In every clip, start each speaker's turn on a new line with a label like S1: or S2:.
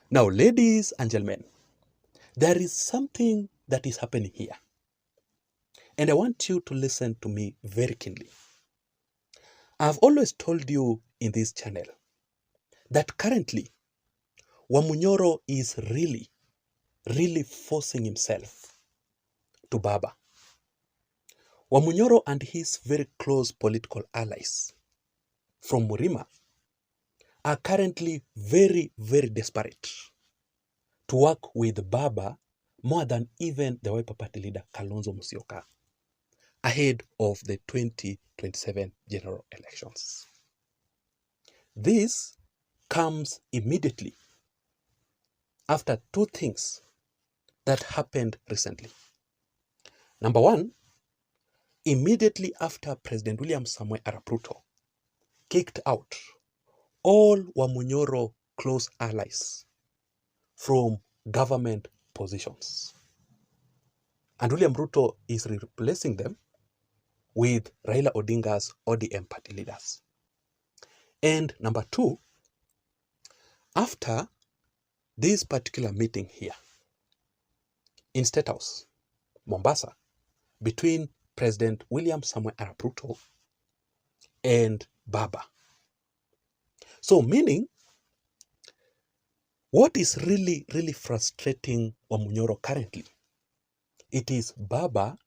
S1: Now, ladies and gentlemen, there is something that is happening here. And I want you to listen to me very keenly. I've always told you in this channel that currently Wamunyoro is really forcing himself to Baba. Wamunyoro and his very close political allies from Murima are currently very desperate to work with Baba more than even the Wiper Party leader Kalonzo Musyoka ahead of the 2027 general elections. This comes immediately after two things that happened recently. Number one, immediately after President William Samoei Arap Ruto kicked out all Wamunyoro close allies from government positions. And William Ruto is replacing them with Raila Odinga's ODM party leaders. And number two, after this particular meeting here in State House, Mombasa, between President William Samoei Arap Ruto and Baba. So meaning, what is really frustrating Wamunyoro currently, it is Baba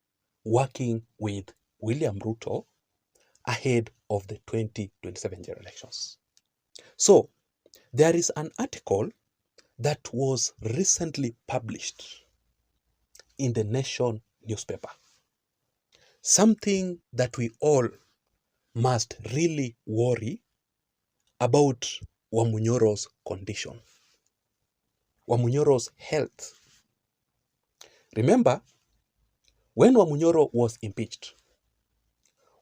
S1: working with William Ruto ahead of the 2027 general elections. So, there is an article that was recently published in the Nation newspaper. Something that we all must really worry about Wamunyoro's condition, Wamunyoro's health. Remember, when Wamunyoro was impeached,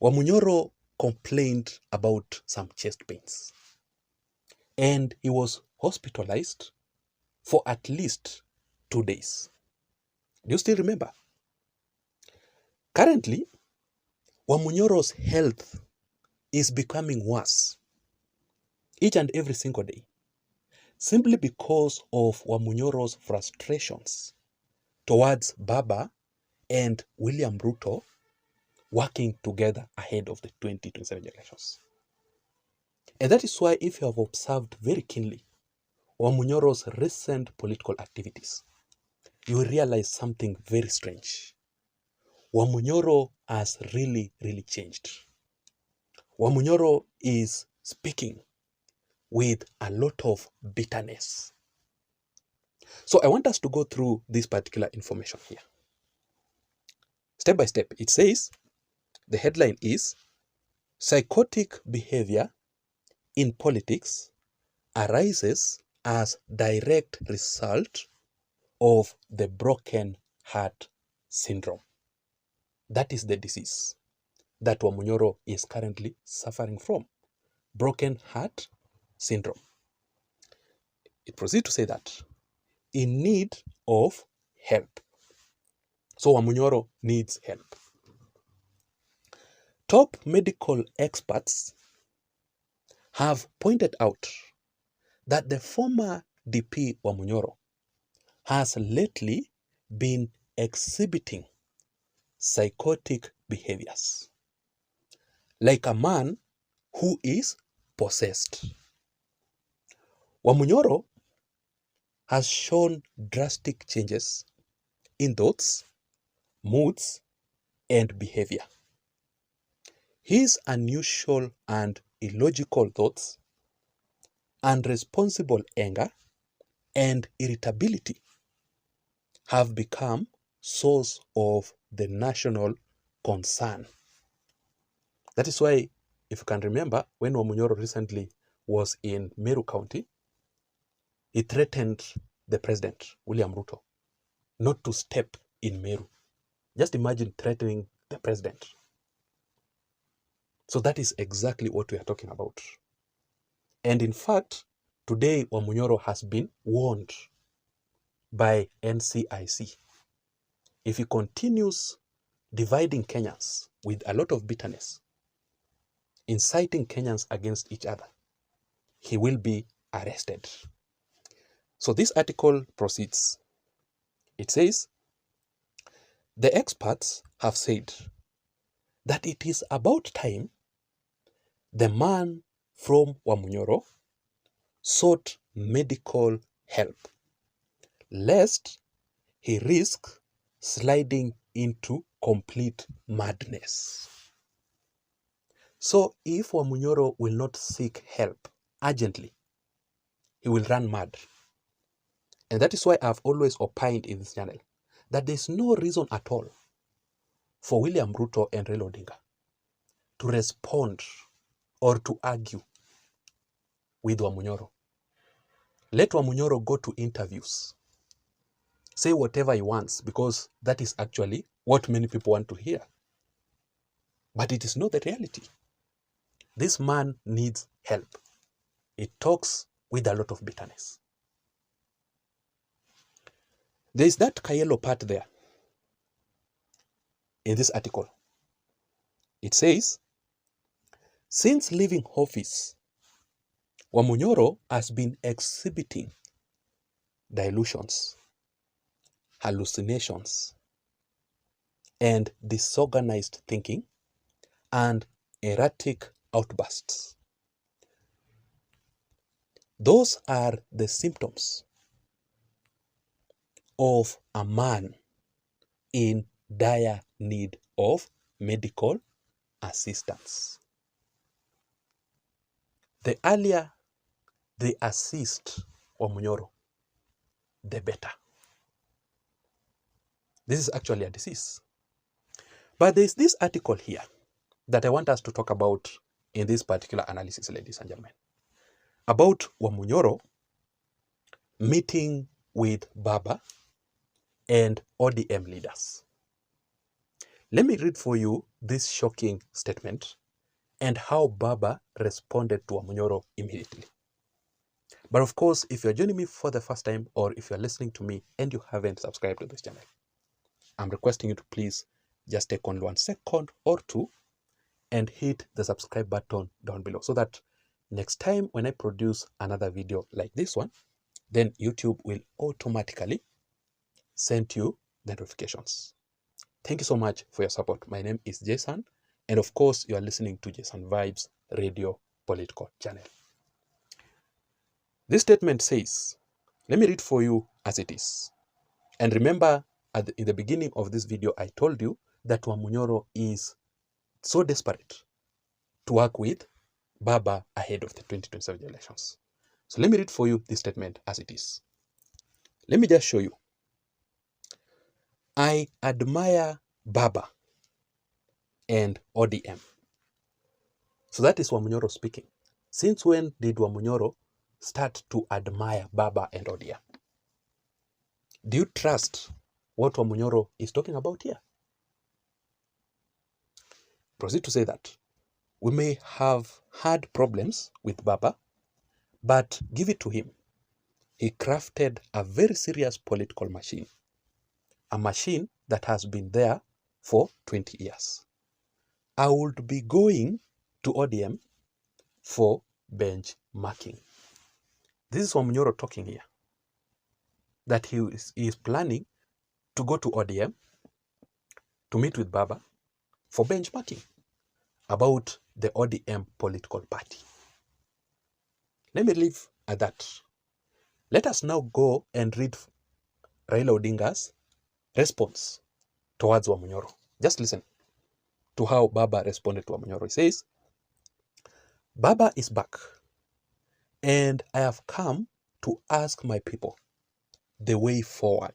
S1: Wamunyoro complained about some chest pains, and he was hospitalized for at least 2 days. Do you still remember? Currently, Wamunyoro's health is becoming worse each and every single day, simply because of Wamunyoro's frustrations towards Baba and William Ruto working together ahead of the 2027 elections. And that is why, if you have observed very keenly Wamunyoro's recent political activities, you will realize something very strange. Wamunyoro has really changed. Wamunyoro is speaking with a lot of bitterness. So I want us to go through this particular information here. Step by step, it says, the headline is, psychotic behavior in politics arises as direct result of the broken heart syndrome. That is the disease that Wamunyoro is currently suffering from. Broken heart syndrome. It proceeds to say that in need of help. So Wamunyoro needs help. Top medical experts have pointed out that the former DP Wamunyoro has lately been exhibiting psychotic behaviors, like a man who is possessed. Wamunyoro has shown drastic changes in thoughts, moods, and behavior. His unusual and illogical thoughts, unresponsible anger, and irritability have become source of the national concern. That is why, if you can remember, when Wamunyoro recently was in Meru County, he threatened the president, William Ruto, not to step in Meru. Just imagine threatening the president. So that is exactly what we are talking about. And in fact, today Wamunyoro has been warned by NCIC. If he continues dividing Kenyans with a lot of bitterness, inciting Kenyans against each other, he will be arrested. So this article proceeds. It says, the experts have said that it is about time the man from Wamunyoro sought medical help, lest he risk sliding into complete madness. So if Wamunyoro will not seek help urgently, he will run mad. And that is why I've always opined in this channel that there's no reason at all for William Ruto and Raila Odinga to respond or to argue with Wamunyoro. Let Wamunyoro go to interviews, say whatever he wants, because that is actually what many people want to hear. But it is not the reality. This man needs help. He talks with a lot of bitterness. There is that Kayelo part there in this article. It says, since leaving office, Wamunyoro has been exhibiting delusions, hallucinations, and disorganized thinking and erratic outbursts. Those are the symptoms of a man in dire need of medical assistance. The earlier they assist Wamunyoro, the better. This is actually a disease. But there's this article here that I want us to talk about in this particular analysis, ladies and gentlemen, about Wamunyoro meeting with Baba and ODM leaders. Let me read for you this shocking statement and how Baba responded to Wamunyoro immediately. But of course, if you're joining me for the first time or if you're listening to me and you haven't subscribed to this channel, I'm requesting you to please just take only 1 second or 2 and hit the subscribe button down below so that next time when I produce another video like this one, then YouTube will automatically send you the notifications. Thank you so much for your support. My name is Jason, and of course, you are listening to Jason Vibes Radio Political Channel. This statement says, let me read for you as it is. And remember, in the beginning of this video, I told you that Wamunyoro is so desperate to work with Baba ahead of the 2027 elections. So let me read for you this statement as it is. Let me just show you. I admire Baba and ODM. So that is Wamunyoro speaking. Since when did Wamunyoro start to admire Baba and ODM? Do you trust what Wamunyoro is talking about here? Proceed to say that we may have had problems with Baba, but give it to him. He crafted a very serious political machine. A machine that has been there for 20 years. I would be going to ODM for benchmarking. This is Wamunyoro talking here. That he is planning to go to ODM to meet with Baba for benchmarking about the ODM political party. Let me leave at that. Let us now go and read Raila Odinga's response towards Wamunyoro. Just listen to how Baba responded to Wamunyoro. He says, Baba is back, and I have come to ask my people the way forward.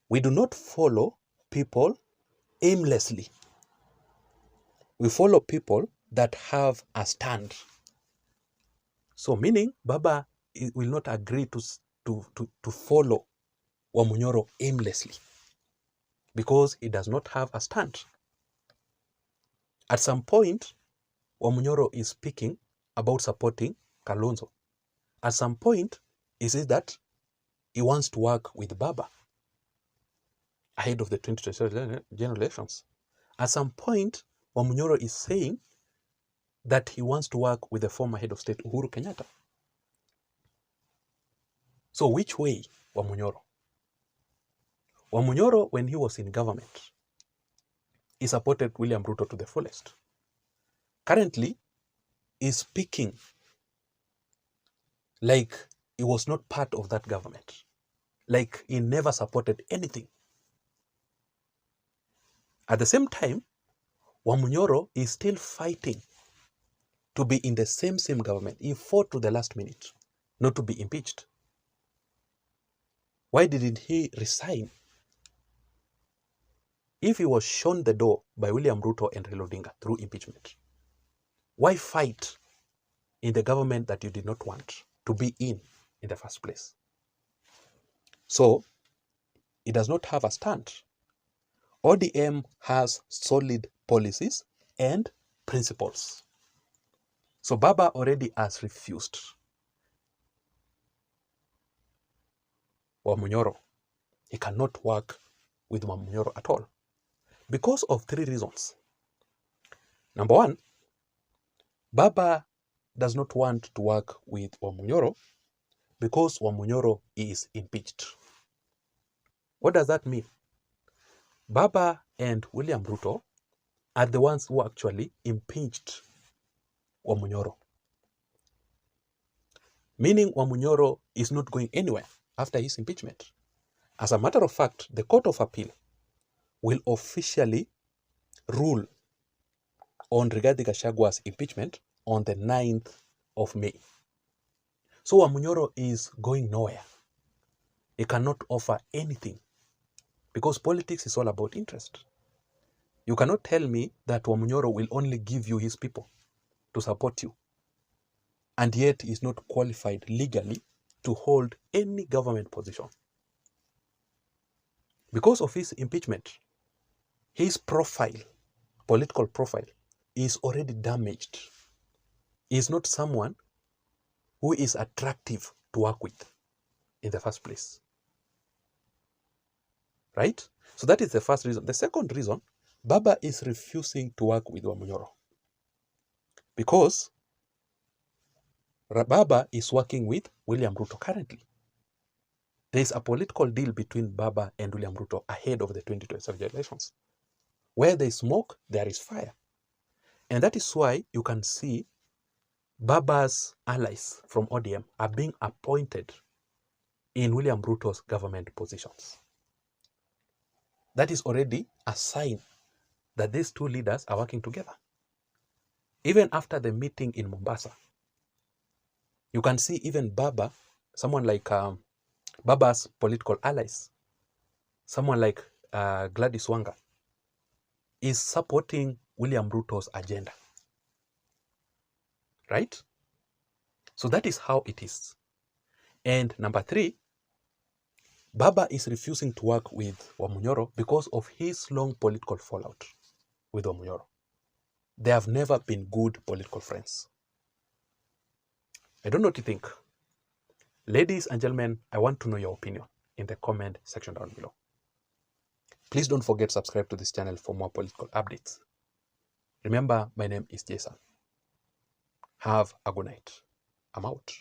S1: We do not follow people aimlessly. We follow people that have a stand. So meaning Baba will not agree to follow Wamunyoro aimlessly because he does not have a stand. At some point, Wamunyoro is speaking about supporting Kalonzo. At some point, he says that he wants to work with Baba ahead of the 2027 general elections. At some point, Wamunyoro is saying that he wants to work with the former head of state, Uhuru Kenyatta. So which way, Wamunyoro? Wamunyoro, when he was in government, he supported William Ruto to the fullest. Currently, he's speaking like he was not part of that government, like he never supported anything. At the same time, Wamunyoro is still fighting to be in the same government. He fought to the last minute not to be impeached. Why didn't he resign? If he was shown the door by William Ruto and Raila Odinga through impeachment, why fight in the government that you did not want to be in the first place? So, it does not have a stand. ODM has solid policies and principles. So Baba already has refused Wamunyoro. He cannot work with Wamunyoro at all because of 3 reasons. Number 1, Baba does not want to work with Wamunyoro because Wamunyoro is impeached. What does that mean? Baba and William Ruto are the ones who actually impeached Wamunyoro. Meaning Wamunyoro is not going anywhere after his impeachment. As a matter of fact, the Court of Appeal will officially rule on Rigathi Gachagua's impeachment on the 9th of May. So Wamunyoro is going nowhere. He cannot offer anything because politics is all about interest. You cannot tell me that Wamunyoro will only give you his people to support you, and yet is not qualified legally to hold any government position. Because of his impeachment, his profile, political profile, is already damaged. He is not someone who is attractive to work with in the first place. Right? So that is the first reason. The second reason, Baba is refusing to work with Wamunyoro because Baba is working with William Ruto currently. There is a political deal between Baba and William Ruto ahead of the 2027 elections. Where there is smoke, there is fire. And that is why you can see Baba's allies from ODM are being appointed in William Ruto's government positions. That is already a sign that these 2 leaders are working together. Even after the meeting in Mombasa, you can see even Baba, someone like Baba's political allies, someone like Gladys Wanga, is supporting William Ruto's agenda. Right? So that is how it is. And number 3, Baba is refusing to work with Wamunyoro because of his long political fallout with Wamunyoro. They have never been good political friends. I don't know what you think. Ladies and gentlemen, I want to know your opinion in the comment section down below. Please don't forget to subscribe to this channel for more political updates. Remember, my name is Jason. Have a good night. I'm out.